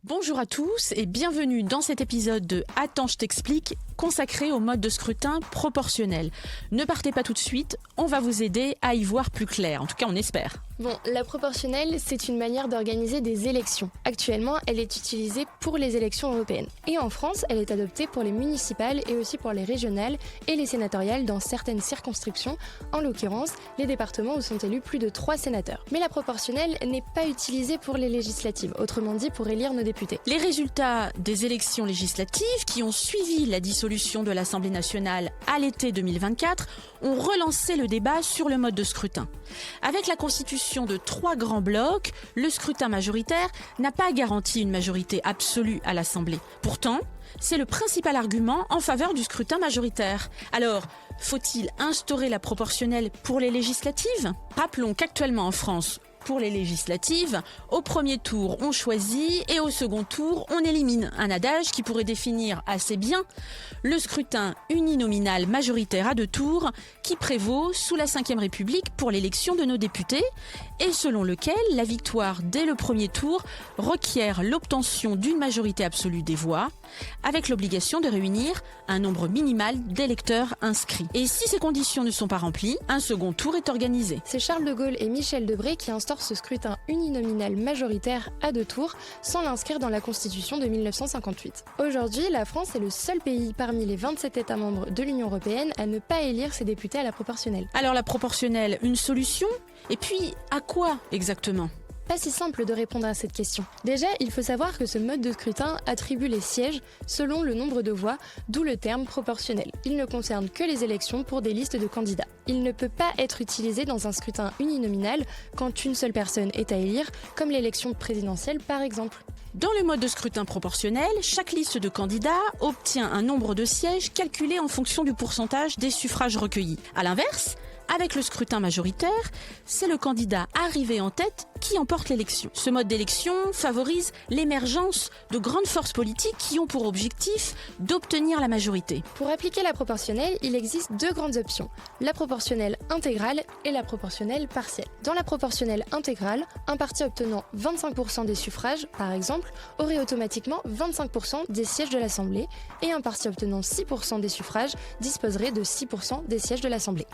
Bonjour à tous et bienvenue dans cet épisode de Attends, je t'explique, consacré au mode de scrutin proportionnel. Ne partez pas tout de suite, on va vous aider à y voir plus clair, en tout cas on espère. Bon, la proportionnelle, c'est une manière d'organiser des élections. Actuellement, elle est utilisée pour les élections européennes. Et en France, elle est adoptée pour les municipales et aussi pour les régionales et les sénatoriales dans certaines circonscriptions, en l'occurrence les départements où sont élus plus de 3 sénateurs. Mais la proportionnelle n'est pas utilisée pour les législatives, autrement dit pour élire nos députés. Les résultats des élections législatives qui ont suivi la dissolution de l'Assemblée nationale à l'été 2024 ont relancé le débat sur le mode de scrutin. Avec la constitution de 3 grands blocs, le scrutin majoritaire n'a pas garanti une majorité absolue à l'Assemblée. Pourtant, c'est le principal argument en faveur du scrutin majoritaire. Alors, faut-il instaurer la proportionnelle pour les législatives ? Rappelons qu'actuellement en France, pour les législatives, au premier tour, on choisit et au second tour, on élimine. Un adage qui pourrait définir assez bien le scrutin uninominal majoritaire à 2 tours qui prévaut sous la Ve République pour l'élection de nos députés et selon lequel la victoire dès le premier tour requiert l'obtention d'une majorité absolue des voix avec l'obligation de réunir un nombre minimal d'électeurs inscrits. Et si ces conditions ne sont pas remplies, un second tour est organisé. C'est Charles de Gaulle et Michel Debré qui instaurent ce scrutin uninominal majoritaire à 2 tours sans l'inscrire dans la Constitution de 1958. Aujourd'hui, la France est le seul pays parmi les 27 États membres de l'Union européenne à ne pas élire ses députés à la proportionnelle. Alors la proportionnelle, une solution ? Et puis, à quoi exactement ? Pas si simple de répondre à cette question. Déjà, il faut savoir que ce mode de scrutin attribue les sièges selon le nombre de voix, d'où le terme proportionnel. Il ne concerne que les élections pour des listes de candidats. Il ne peut pas être utilisé dans un scrutin uninominal quand une seule personne est à élire, comme l'élection présidentielle par exemple. Dans le mode de scrutin proportionnel, chaque liste de candidats obtient un nombre de sièges calculé en fonction du pourcentage des suffrages recueillis. À l'inverse, avec le scrutin majoritaire, c'est le candidat arrivé en tête qui emporte l'élection. Ce mode d'élection favorise l'émergence de grandes forces politiques qui ont pour objectif d'obtenir la majorité. Pour appliquer la proportionnelle, il existe 2 grandes options, la proportionnelle intégrale et la proportionnelle partielle. Dans la proportionnelle intégrale, un parti obtenant 25% des suffrages, par exemple, aurait automatiquement 25% des sièges de l'Assemblée et un parti obtenant 6% des suffrages disposerait de 6% des sièges de l'Assemblée.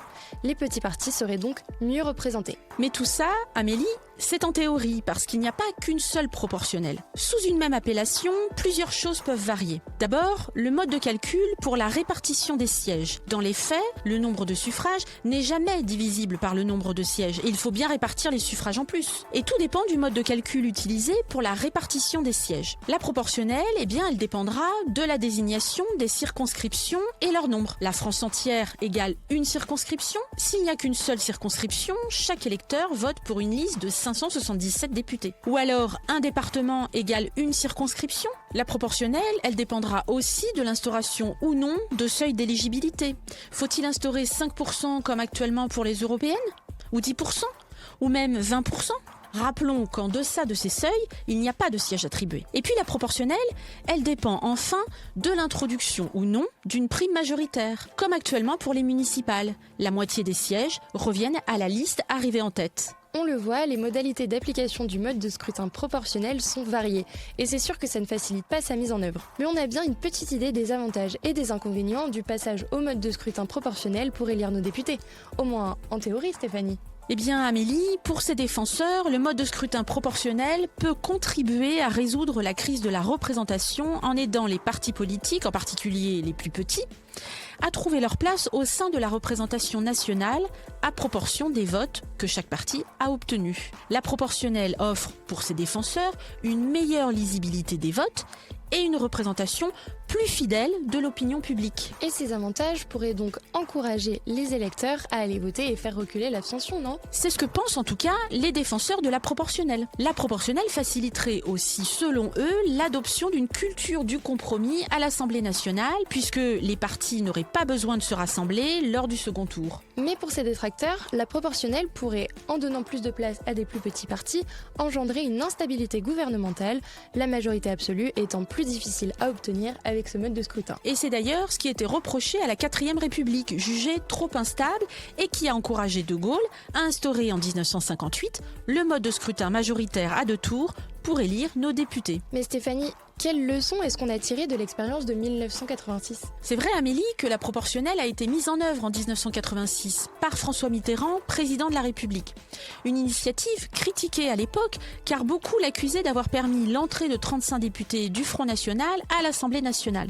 Les petits partis seraient donc mieux représentés. Mais tout ça, Amélie, c'est en théorie, parce qu'il n'y a pas qu'une seule proportionnelle. Sous une même appellation, plusieurs choses peuvent varier. D'abord, le mode de calcul pour la répartition des sièges. Dans les faits, le nombre de suffrages n'est jamais divisible par le nombre de sièges, et il faut bien répartir les suffrages en plus. Et tout dépend du mode de calcul utilisé pour la répartition des sièges. La proportionnelle, elle dépendra de la désignation des circonscriptions et leur nombre. La France entière égale une circonscription. S'il n'y a qu'une seule circonscription, chaque électeur vote pour une liste de 577 députés. Ou alors, un département égale une circonscription. La proportionnelle, elle dépendra aussi de l'instauration ou non de seuils d'éligibilité. Faut-il instaurer 5% comme actuellement pour les européennes ? Ou 10% ? Ou même 20% ? Rappelons qu'en deçà de ces seuils, il n'y a pas de siège attribué. Et puis la proportionnelle, elle dépend enfin de l'introduction ou non d'une prime majoritaire, comme actuellement pour les municipales. La moitié des sièges reviennent à la liste arrivée en tête. On le voit, les modalités d'application du mode de scrutin proportionnel sont variées, et c'est sûr que ça ne facilite pas sa mise en œuvre. Mais on a bien une petite idée des avantages et des inconvénients du passage au mode de scrutin proportionnel pour élire nos députés. Au moins en théorie, Stéphanie. Eh bien, Amélie, pour ses défenseurs, le mode de scrutin proportionnel peut contribuer à résoudre la crise de la représentation en aidant les partis politiques, en particulier les plus petits, à trouver leur place au sein de la représentation nationale à proportion des votes que chaque parti a obtenus. La proportionnelle offre, pour ses défenseurs, une meilleure lisibilité des votes et une représentation plus fidèle de l'opinion publique. Et ces avantages pourraient donc encourager les électeurs à aller voter et faire reculer l'abstention, non ? C'est ce que pensent en tout cas les défenseurs de la proportionnelle. La proportionnelle faciliterait aussi, selon eux, l'adoption d'une culture du compromis à l'Assemblée nationale, puisque les partis n'auraient pas besoin de se rassembler lors du second tour. Mais pour ces détracteurs, la proportionnelle pourrait, en donnant plus de place à des plus petits partis, engendrer une instabilité gouvernementale, la majorité absolue étant plus difficile à obtenir avec ce mode de scrutin. Et c'est d'ailleurs ce qui était reproché à la 4ème République, jugée trop instable et qui a encouragé De Gaulle à instaurer en 1958 le mode de scrutin majoritaire à 2 tours pour élire nos députés. Mais Stéphanie, quelle leçon est-ce qu'on a tiré de l'expérience de 1986 ? C'est vrai, Amélie, que la proportionnelle a été mise en œuvre en 1986 par François Mitterrand, président de la République. Une initiative critiquée à l'époque car beaucoup l'accusaient d'avoir permis l'entrée de 35 députés du Front National à l'Assemblée nationale.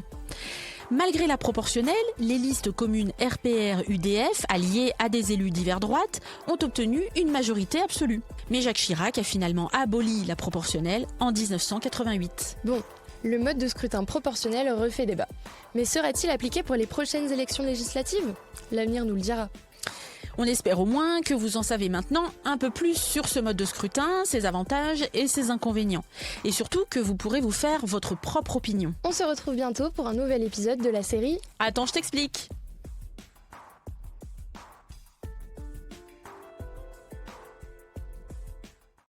Malgré la proportionnelle, les listes communes RPR-UDF, alliées à des élus divers droite, ont obtenu une majorité absolue. Mais Jacques Chirac a finalement aboli la proportionnelle en 1988. Bon, le mode de scrutin proportionnel refait débat. Mais sera-t-il appliqué pour les prochaines élections législatives ? L'avenir nous le dira. On espère au moins que vous en savez maintenant un peu plus sur ce mode de scrutin, ses avantages et ses inconvénients. Et surtout que vous pourrez vous faire votre propre opinion. On se retrouve bientôt pour un nouvel épisode de la série Attends, je t'explique.